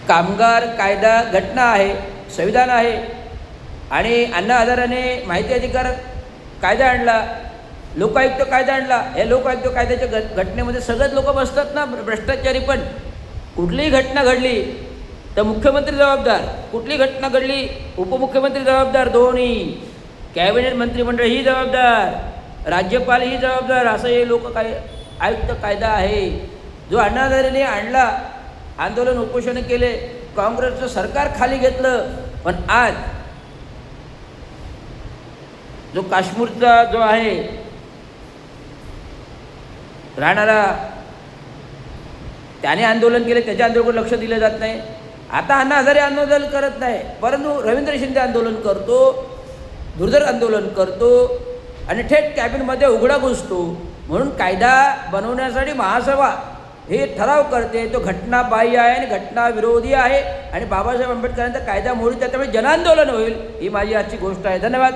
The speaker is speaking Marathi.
कामगार कायदा घटना आहे, संविधान आहे. आणि अण्णा हजारेने माहिती अधिकार कायदा आणला, लोकायुक्त कायदा आणला. या लोकायुक्त कायद्याच्या घटनेमध्ये सगळेच लोक बसतात ना, भ्रष्टाचारी. पण कुठलीही घटना घडली तर मुख्यमंत्री जबाबदार, कुठली घटना घडली उपमुख्यमंत्री जबाबदार, दोन्ही. कॅबिनेट मंत्रिमंडळ ही जबाबदार, राज्यपाल ही जबाबदार. असं हे आयुक्त कायदा आहे जो अण्णा हजारेने आणला. आंदोलन उपोषण केले, काँग्रेसचं सरकार खाली घेतलं. पण आज जो काश्मीरचा जो आहे राहणारा, त्याने आंदोलन केले, त्याच्या आंदोलनाकडे लक्ष दिलं जात नाही. आता अण्णा हजारे आंदोलन करत नाही, परंतु रवींद्र शिंदे आंदोलन करतो, धुरधर आंदोलन करतो आणि थेट कॅबिनेटमध्ये उघडा घुसतो. म्हणून कायदा बनवण्यासाठी महासभा हे ठराव करते, तो घटनाबाह्य आहे आणि घटनाविरोधी आहे आणि बाबासाहेब आंबेडकरांचा कायदा मोडून त्याच्यामुळे जनआंदोलन होईल. ही माझी आजची गोष्ट आहे. धन्यवाद.